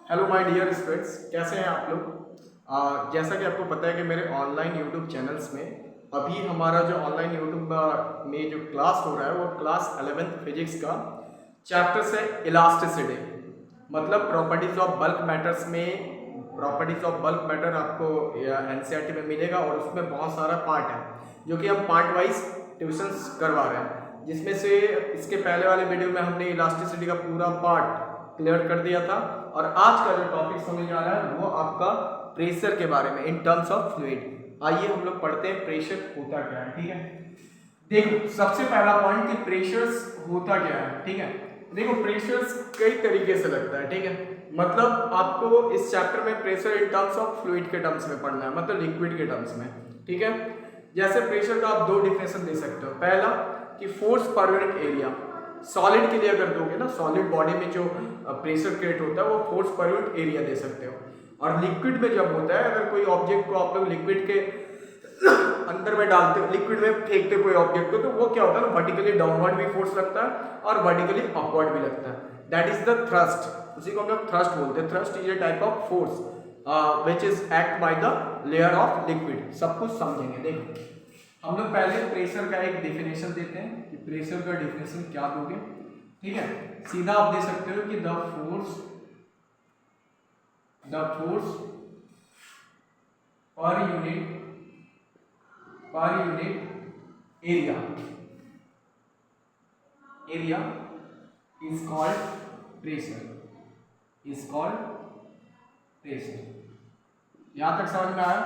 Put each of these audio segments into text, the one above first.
Hello my dear students, कैसे हैं आप लोग। जैसा कि आपको पता है कि मेरे ऑनलाइन यूट्यूब चैनल्स में अभी हमारा जो ऑनलाइन यूट्यूब में जो क्लास हो रहा है वो क्लास 11th फिजिक्स का चैप्टर से इलास्टिसिटी, मतलब प्रॉपर्टीज ऑफ बल्क मैटर्स में। प्रॉपर्टीज ऑफ बल्क मैटर आपको एनसीईआरटी में मिलेगा और उसमें बहुत सारा पार्ट है जो कि हम पार्ट वाइज ट्यूशंस करवा रहे हैं, जिसमें से इसके पहले वाले वीडियो में हमने इलास्टिसिटी का पूरा पार्ट क्लियर कर दिया था। और आज का जो टॉपिक समझ आ रहा है वो आपका प्रेशर के बारे में इन टर्म्स ऑफ फ्लूइड। आइए हम लोग पढ़ते हैं प्रेशर होता क्या है। ठीक है, देखो सबसे पहला पॉइंट कि प्रेशर्स होता क्या है। ठीक है, देखो प्रेशर्स कई तरीके से लगता है। ठीक है, मतलब आपको इस चैप्टर में pressure in terms of fluid के टर्म्स में पढ़ना है, मतलब लिक्विड के टर्म्स में। ठीक है, जैसे प्रेशर का आप दो डिफिनेशन दे सकते हो। पहला कि फोर्स पर यूनिट एरिया, सॉलिड के लिए अगर दोगे ना, सॉलिड बॉडी में जो प्रेशर क्रिएट होता है वो फोर्स पर यूनिट एरिया दे सकते हो। और लिक्विड में जब होता है, अगर कोई ऑब्जेक्ट को आप लोग लिक्विड के अंदर में डालते हो, लिक्विड में फेंकते कोई ऑब्जेक्ट को, तो वो क्या होता है ना, वर्टिकली डाउनवर्ड भी फोर्स लगता है और वर्टिकली अपवर्ड भी लगता है। दैट इज द थ्रस्ट, उसी को हम लोग थ्रस्ट बोलते हैं। Thrust is a type of force which is act by the layer of liquid. सब कुछ समझेंगे। देखो हम लोग पहले प्रेशर का एक डेफिनेशन देते हैं कि प्रेशर का डेफिनेशन क्या दोगे। ठीक है, सीधा आप दे सकते हो कि द फोर्स पर unit area is called pressure, यहां तक समझ में आया।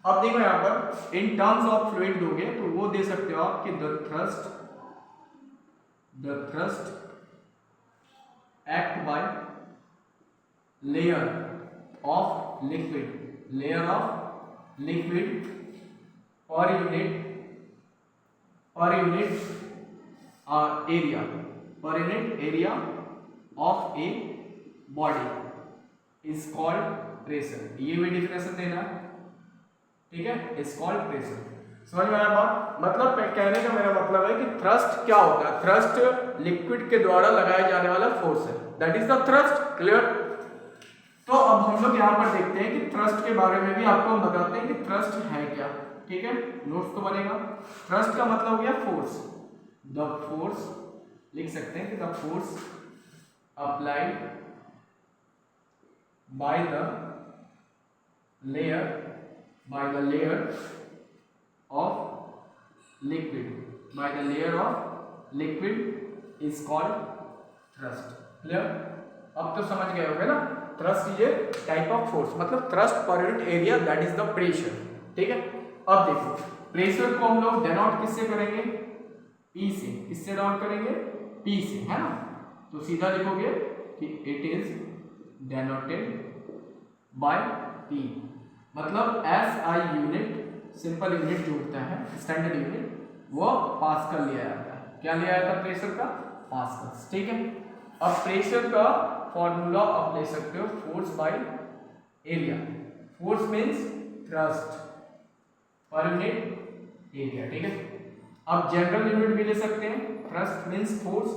अब देखो यहां पर इन टर्म्स ऑफ फ्लूइड दोगे तो वो दे सकते हो आप कि the thrust act by layer of liquid पर unit area of a body is called pressure. ये भी डिफिनेशन देना है। ठीक है, इज कॉल्ड प्रेशर। समझ में आया बात? मतलब कहने का मेरा मतलब है कि थ्रस्ट क्या होता है। थ्रस्ट लिक्विड के द्वारा लगाया जाने वाला फोर्स है, that is the thrust. Clear? तो अब हम लोग यहाँ पर देखते हैं कि थ्रस्ट के बारे में भी आपको हम बताते हैं कि थ्रस्ट है क्या। ठीक है, नोट्स तो बनेगा। थ्रस्ट का मतलब हो गया फोर्स। द फोर्स लिख सकते हैं कि the force applied by the layer of liquid is called thrust. Clear? अब तो समझ गए होंगे ना, thrust is a type of force, मतलब thrust per unit area, that is the pressure. ठीक है, अब देखो प्रेशर को हम लोग डेनोट किससे करेंगे? P से। किससे डेनोट करेंगे? P से, है ना। तो सीधा लिखोगे कि it is denoted by P, मतलब SI यूनिट, सिंपल यूनिट जो होता है स्टैंडर्ड यूनिट, वो पास्कल लिया जाता है। क्या लिया जाता है प्रेशर का? पास्कल। ठीक है, अब प्रेशर का फॉर्मूला आप ले सकते हो force by area. Force means thrust per unit area. ठीक है, अब जनरल यूनिट भी ले सकते हैं। Thrust means force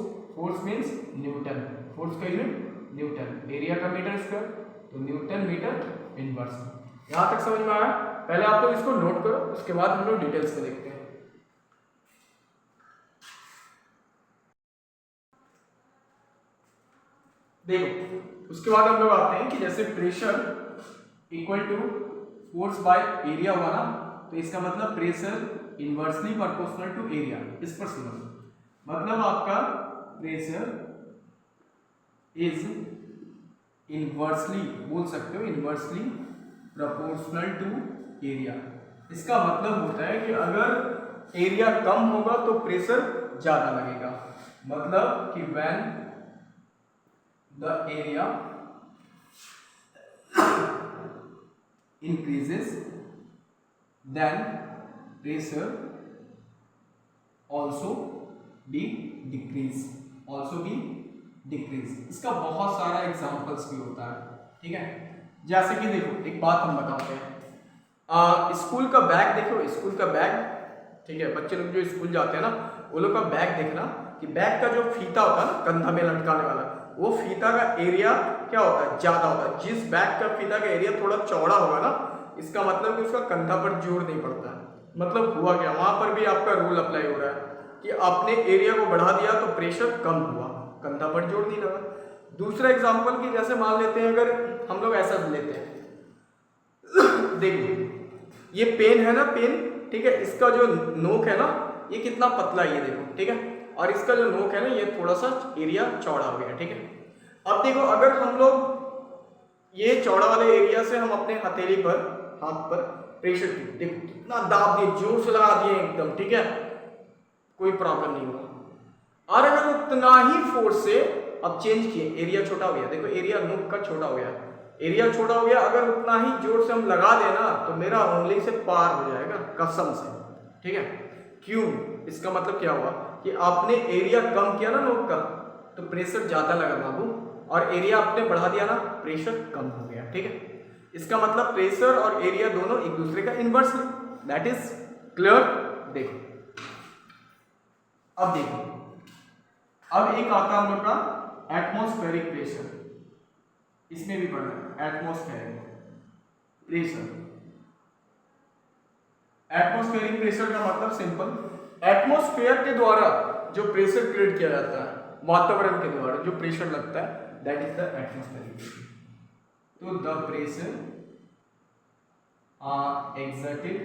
means Newton, force का यूनिट न्यूटन, एरिया का मीटर स्क्वायर, तो न्यूटन मीटर इनवर्स। यहां तक समझ में आया? पहले आप लोग इसको नोट करो, उसके बाद हम लोग डिटेल्स में देखते हैं। देखो उसके बाद हम लोग आते हैं कि जैसे pressure equal to force by area हुआ ना, तो इसका मतलब pressure inversely proportional to area. इस पर सुनो, मतलब आपका प्रेशर इज इनवर्सली, बोल सकते हो इनवर्सली प्रोपोर्शनल टू एरिया। इसका मतलब होता है कि अगर एरिया कम होगा तो प्रेशर ज्यादा लगेगा, मतलब कि when the area increases then pressure also be decrease। इसका बहुत सारा एग्जांपल्स भी होता है। ठीक है, जैसे कि देखो एक बात हम बताते हैं, स्कूल का बैग देखो, स्कूल का बैग। ठीक है, बच्चे लोग जो स्कूल जाते हैं ना, वो लोग का बैग देखना कि बैग का जो फीता होता है ना, कंधा में लटकाने वाला, वो फीता का एरिया क्या होता है, ज्यादा होता है। जिस बैग का फीता का एरिया थोड़ा चौड़ा होगा ना, इसका मतलब कि उसका कंधा पर जोर नहीं पड़ता है। मतलब हुआ क्या, वहां पर भी आपका रूल अप्लाई हो रहा है कि आपने एरिया को बढ़ा दिया तो प्रेशर कम हुआ, कंधा पर जोर नहीं लगा। दूसरा एग्जाम्पल कि जैसे मान लेते हैं, अगर हम लोग ऐसा लेते हैं, देखो ये पेन है ना, पेन, ठीक है, इसका जो नोक है ना ये कितना पतला है, ये देखो, ठीक है, और इसका जो नोक है ना ये थोड़ा सा एरिया चौड़ा हो गया, ठीक है। अब देखो अगर हम लोग ये चौड़ा वाले एरिया से हम अपने हथेली पर, हाथ पर प्रेशर, देखो कितना दाब दिए, जोर से लगा दिए एकदम, ठीक है, कोई प्रॉब्लम नहीं होगा। और अगर उतना ही फोर्स से अब चेंज किए, एरिया छोटा हो गया, देखो एरिया नोक का छोटा हो गया, एरिया छोटा हो गया, अगर उतना ही जोर से हम लगा देना तो मेरा उंगली से पार हो जाएगा कसम से, ठीक है। क्यों, इसका मतलब क्या हुआ कि आपने एरिया कम किया ना नोक का, तो प्रेशर ज्यादा लगा बाबू, और एरिया आपने बढ़ा दिया ना, प्रेशर कम हो गया, ठीक है। इसका मतलब प्रेशर और एरिया दोनों एक दूसरे का इन्वर्स है। That is clear. देखो अब देखो, अब एक आता है हम लोग का एटमॉस्फेरिक प्रेशर, इसमें भी पढ़ना है एटमॉस्फेरिक प्रेशर। एटमॉस्फेरिक प्रेशर का मतलब सिंपल, एटमॉस्फेयर के द्वारा जो प्रेशर क्रिएट किया जाता है, वातावरण के द्वारा जो प्रेशर लगता है, that is the atmospheric pressure. तो the pressure are exerted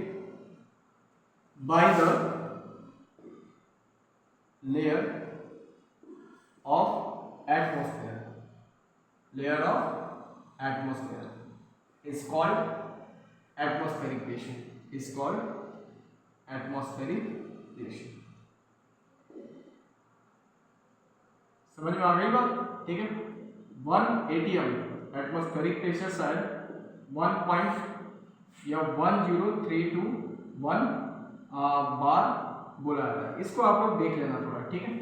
by the layer of atmosphere, layer of atmosphere is called atmospheric pressure, is called atmospheric pressure। समझ में आ गई बात, ठीक है। 1 atm एटमॉस्फेरिक प्रेशर शायद 1 या 10321 बार बोला जाता है। इसको आप लोग देख लेना थोड़ा, ठीक है।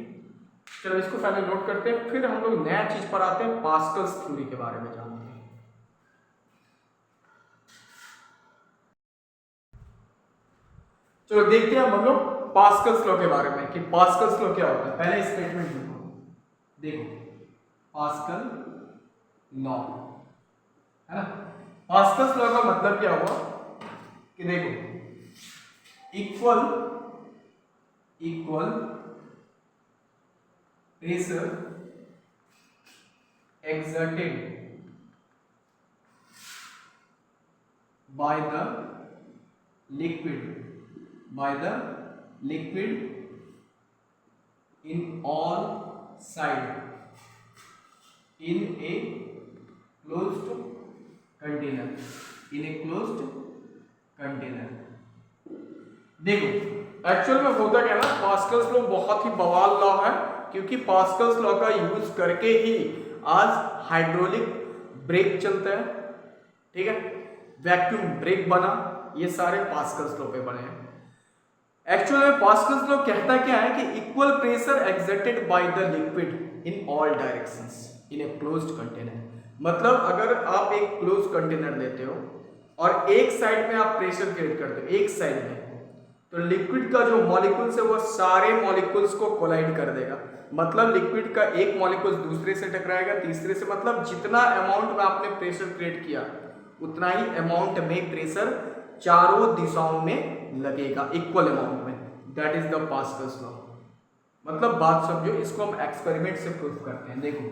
चलो इसको पहले नोट करते हैं, फिर हम लोग नया चीज पर आते हैं, पास्कल्स थ्योरी के बारे में जानते हैं। चलो देखते हैं हम लोग पास्कल्स लॉ के बारे में कि पास्कल्स लॉ क्या होता है। पहले स्टेटमेंट लिखो, देखो पास्कल लॉ है ना। पास्कल्स लॉ का मतलब क्या हुआ कि देखो equal pressure exerted by the liquid in all side in a closed container, देखो एक्चुअल में होता क्या ना, पास्कल्स लॉ बहुत ही बवाल लॉ है, क्योंकि पास्कल्स लॉ का यूज करके ही आज हाइड्रोलिक ब्रेक चलता है, ठीक है, वैक्यूम ब्रेक बना, ये सारे पास्कल्स लॉ पे बने हैं। एक्चुअल में पास्कल्स लॉ कहता क्या है कि equal pressure exerted by the liquid in all directions in a closed container. मतलब अगर आप एक क्लोज कंटेनर लेते हो और एक साइड में आप प्रेशर क्रिएट करते हो, एक साइड में, तो लिक्विड का जो मॉलिक्यूल्स है वो सारे मॉलिक्यूल्स को कोलाइड कर देगा। मतलब लिक्विड का एक मॉलिक्यूल दूसरे से टकराएगा, तीसरे से, मतलब जितना अमाउंट में आपने प्रेशर क्रिएट किया उतना ही अमाउंट में प्रेशर चारों दिशाओं में लगेगा, इक्वल अमाउंट में। That is the Pascal's law. मतलब बात समझो, इसको हम एक्सपेरिमेंट से प्रूव करते हैं। देखो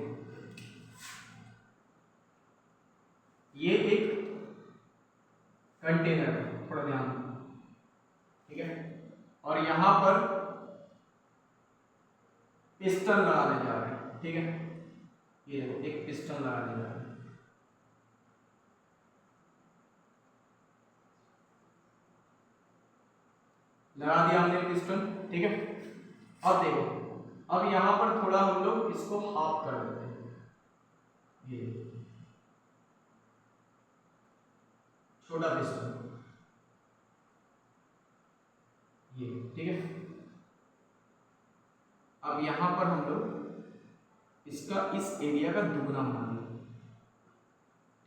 ये एक कंटेनर है, थोड़ा ध्यान दो, ठीक है, और यहां पर पिस्टन लगाने जा रहे हैं, ठीक है, ये देखो एक पिस्टन लगाने जा रहे हैं, लगा दिया हमने पिस्टन, ठीक है। अब देखो, अब यहां पर थोड़ा हम लोग इसको हाफ कर देते हैं, ये छोटा पिस्टन, ये ठीक है। अब यहां पर हम लोग इसका इस एरिया का दुगना बना देंगे,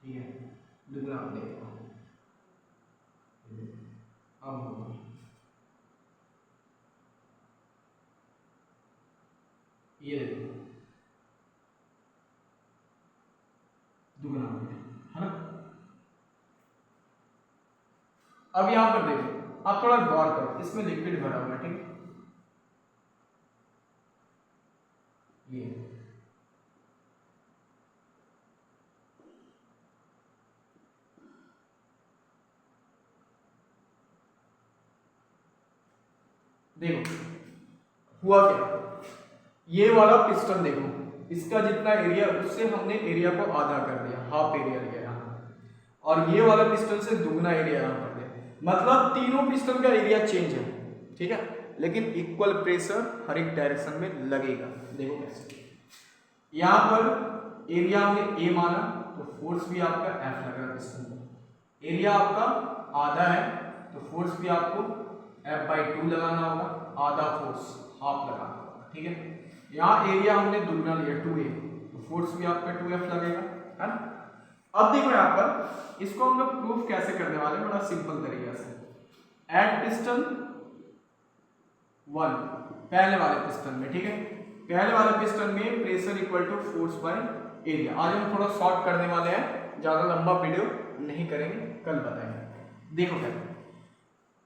ठीक है, दुगना देंगे। अब होगा ये देखो, दुगना हो गया, है ना। अब यहां पर देखो, आप थोड़ा गौर करो, इसमें लिक्विड भरा हुआ है, ठीक है, ये देखो हुआ क्या, ये वाला पिस्टन देखो, इसका जितना एरिया, उससे हमने एरिया को आधा कर दिया, हाफ एरिया लिया यहाँ, और ये वाला पिस्टन से दुगना एरिया यहाँ कर दिया, मतलब तीनों पिस्टन का एरिया चेंज है, ठीक है, लेकिन इक्वल प्रेशर हर एक डायरेक्शन में लगेगा। देखो कैसे, यहाँ पर एरिया हमने ए माना, तो फोर्स भी आपका एफ लग रहा है पिस्टन में, एरिया आपका आधा है, तो फोर्स भी आपको F/2 लगाना होगा, आधा फोर्स हाफ लगाना होगा, ठीक है। यहाँ एरिया हमने दुगना लिया 2a, तो फोर्स भी आपका 2F लगेगा, है ना। अब देखो यहाँ पर इसको हम लोग प्रूफ कैसे करने वाले हैं, बड़ा सिंपल तरीका से। एट पिस्टन 1, पहले वाले पिस्टन में, ठीक है, पहले वाले पिस्टन में pressure equal to force by area. आज हम थोड़ा शॉर्ट करने वाले हैं, ज्यादा लंबा वीडियो नहीं करेंगे, कल बताएंगे। देखो क्या,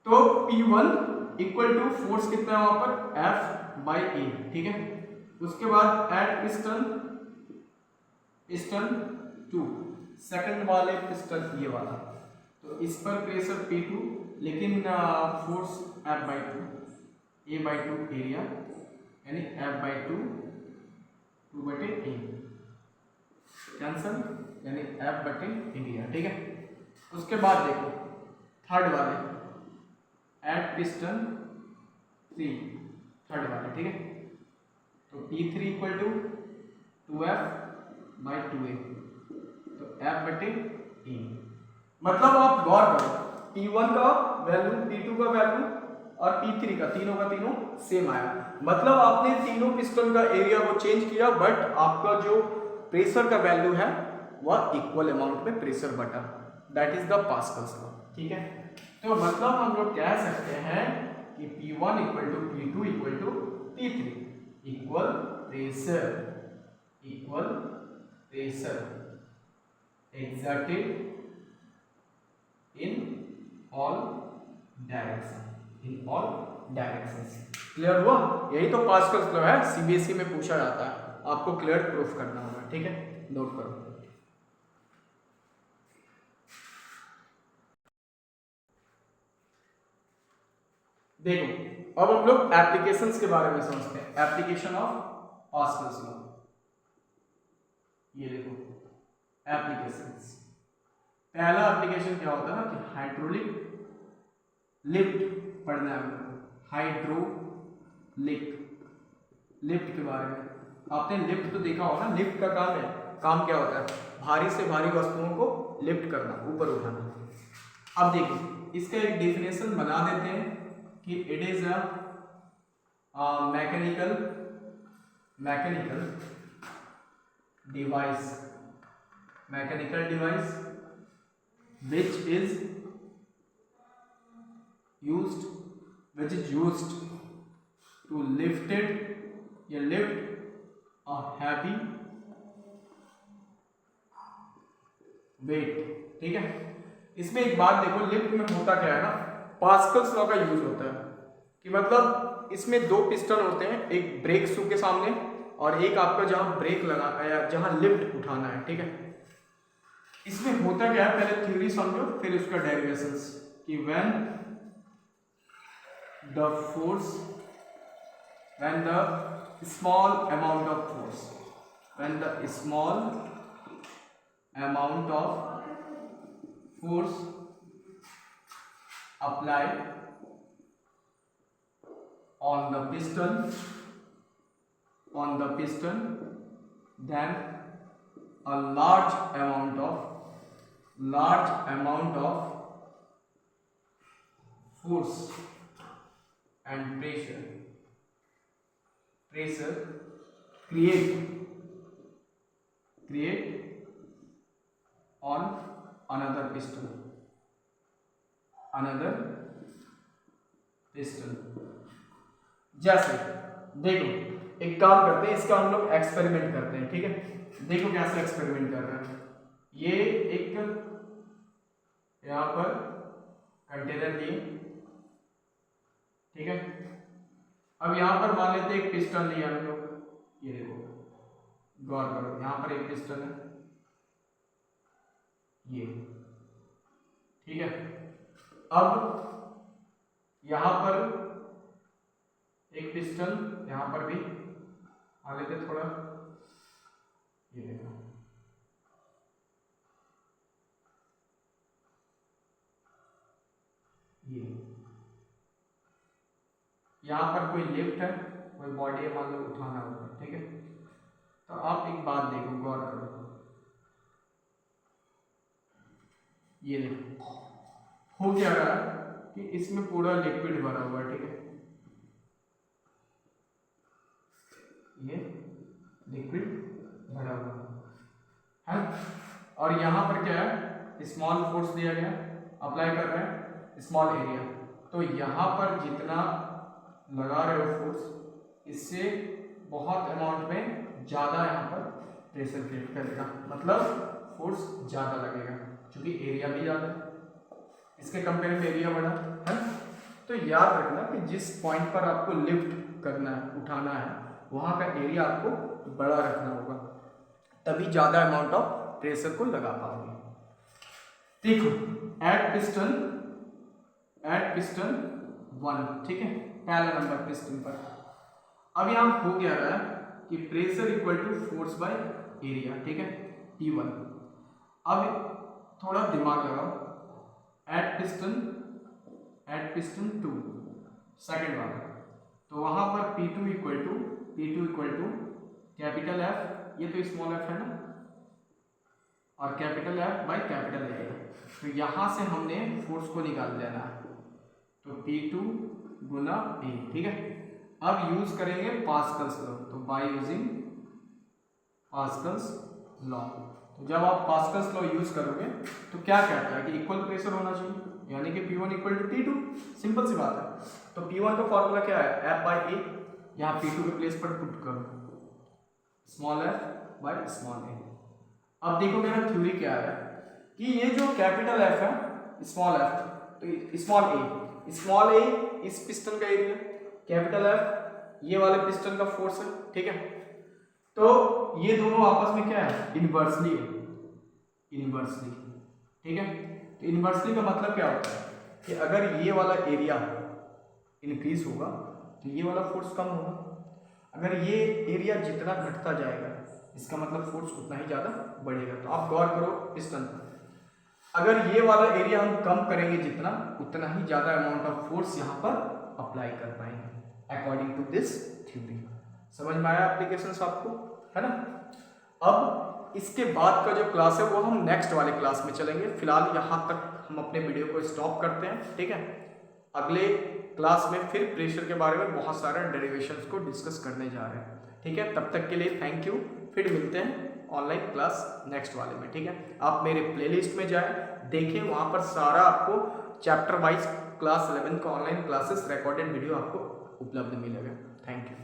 तो P1 इक्वल टू फोर्स कितना है वहां पर F/A, ठीक है। उसके बाद एट पिस्टन 2, सेकंड वाले पिस्टन ये वाला, तो इस पर प्रेशर P2, लेकिन फोर्स F/2, A/2 एरिया, यानी F/2 2/A कैंसल, यानी F/एरिया, ठीक है। उसके बाद देखो थर्ड वाले एट पिस्टन 3, थर्ड वाले, ठीक है, तो P3 इक्वल टू 2F/2A, तो F/A, मतलब आप गौर करो, P1 का वैल्यू, P2 का वैल्यू और P3 का, तीनों का तीनों सेम आया, मतलब आपने तीनों पिस्टन का एरिया को चेंज किया, बट आपका जो प्रेशर का वैल्यू है वह इक्वल अमाउंट में प्रेशर बटा, that is the Pascal's law, ठीक है। तो मतलब हम लोग कह सकते हैं कि P1 equal to P2 equal to P3, equal pressure exerted in all directions, clear हुआ। यही तो पास्कल्स लॉ है, सीबीएसई में पूछा जाता है, आपको क्लियर प्रूफ करना होगा, ठीक है, नोट करो। देखो अब हम लोग एप्लीकेशंस के बारे में समझते हैं, एप्लीकेशन ऑफ पास्कल्स लॉ। ये देखो एप्लीकेशंस, पहला एप्लीकेशन क्या होता है ना कि हाइड्रोलिक लिफ्ट पढ़ना है हमको, हाइड्रोलिक लिफ्ट के बारे में। आपने लिफ्ट तो देखा होगा ना, लिफ्ट का काम है, काम क्या होता है, भारी से भारी वस्तुओं को लिफ्ट करना, ऊपर उठाना। अब देखिए इसका एक डेफिनेशन बना देते हैं कि it is a mechanical device which is used to lift a heavy weight, ठीक है। इसमें एक बात देखो, लिफ्ट में होता क्या है ना, पास्कल्स लॉ का यूज होता है कि मतलब इसमें दो पिस्टन होते हैं, एक ब्रेक शू के सामने और एक आपका जहां ब्रेक लगा या जहां लिफ्ट उठाना है, ठीक है। इसमें होता क्या है, पहले थ्योरी समझो फिर उसका डेरिवेशंस, कि when the small amount of force applied on the piston, then a large amount of force and pressure create on another piston, जैसे देखो एक काम करते हैं, इसका हम लोग एक्सपेरिमेंट करते हैं, ठीक है। देखो कैसे एक्सपेरिमेंट कर रहे हैं, ये एक यहाँ पर कंटेनर लिए, ठीक है। अब यहाँ पर मान लेते एक पिस्टन लिया हम लोग, ये देखो गौर करो, यहाँ पर एक पिस्टन है ये, ठीक है। अब यहाँ पर एक पिस्टन, यहाँ पर भी आ लेते थोड़ा, ये देखो ये, यहाँ पर कोई लिफ्ट है, कोई बॉडी है, मान लो उठाना होगा, ठीक है। तो आप एक बात देखो, गौर करो, ये देखो हो क्या रहा है कि इसमें पूरा लिक्विड भरा हुआ है, ठीक है। ये लिक्विड भरा हुआ है, और यहाँ पर क्या है, स्मॉल फोर्स दिया गया, अप्लाई कर रहे हैं स्मॉल एरिया। तो यहाँ पर जितना लगा रहे हो फोर्स, इससे बहुत अमाउंट में ज़्यादा यहाँ पर प्रेशर क्रिएट करेगा, मतलब फोर्स ज़्यादा लगेगा, क्योंकि एरिया भी ज़्यादा है, इसके कंपेयर में एरिया बड़ा है। तो याद रखना कि जिस पॉइंट पर आपको लिफ्ट करना है, उठाना है, वहाँ का एरिया आपको बड़ा रखना होगा, तभी ज़्यादा अमाउंट ऑफ प्रेशर को लगा पाओगे। देखो एट पिस्टन 1, ठीक है, पहला नंबर पिस्टन पर। अब यहाँ हो गया रहा है कि pressure equal to force by area, ठीक है, P1। अब थोड़ा दिमाग लगाओ, एट पिस्टन 2 सेकेंड वाला, तो वहाँ पर P2 equal to capital F, ये तो स्मॉल f है ना, और capital F by capital A। तो यहाँ से हमने फोर्स को निकाल देना है, तो P2 गुना A, ठीक है। अब यूज करेंगे पास्कल्स लॉ, तो बाय यूजिंग पास्कल्स लॉ, तो जब आप पास्कल्स लॉ यूज करोगे तो क्या कहता है कि इक्वल प्रेशर होना चाहिए, यानी कि P1 equal to P2, simple सी बात है। तो P1 का फॉर्मूला क्या है, F बाई A, यहाँ P2 के प्लेस पर पुट करो small f by small a। अब देखो मेरा थ्योरी क्या है कि ये जो कैपिटल F है, स्मॉल f, तो स्मॉल a इस पिस्टन का एरिया, कैपिटल F ये वाले पिस्टन का फोर्स है, ठीक है। तो ये दोनों आपस में क्या है, इनवर्सली है, ठीक है। तो इनवर्सली का मतलब क्या होता है कि अगर ये वाला एरिया इंक्रीज होगा तो ये वाला फोर्स कम होगा, अगर ये एरिया जितना घटता जाएगा इसका मतलब फोर्स उतना ही ज़्यादा बढ़ेगा। तो आप गौर करो पिस्टन, अगर ये वाला एरिया हम कम करेंगे जितना, उतना ही ज़्यादा अमाउंट ऑफ फोर्स यहाँ पर अप्लाई कर पाएंगे अकॉर्डिंग टू दिस थ्योरी। समझ में आया एप्लीकेशंस आपको, है ना। अब इसके बाद का जो क्लास है वो हम नेक्स्ट वाले क्लास में चलेंगे। फिलहाल यहाँ तक हम अपने वीडियो को स्टॉप करते हैं, ठीक है। अगले क्लास में फिर प्रेशर के बारे में बहुत सारे डेरिवेशंस को डिस्कस करने जा रहे हैं, ठीक है। तब तक के लिए थैंक यू, फिर मिलते हैं ऑनलाइन क्लास नेक्स्ट वाले में, ठीक है। आप मेरे प्लेलिस्ट में जाएं, देखें, वहाँ पर सारा आपको चैप्टर वाइज क्लास 11 का ऑनलाइन क्लासेस रिकॉर्डेड वीडियो आपको उपलब्ध मिलेगा। Thank you.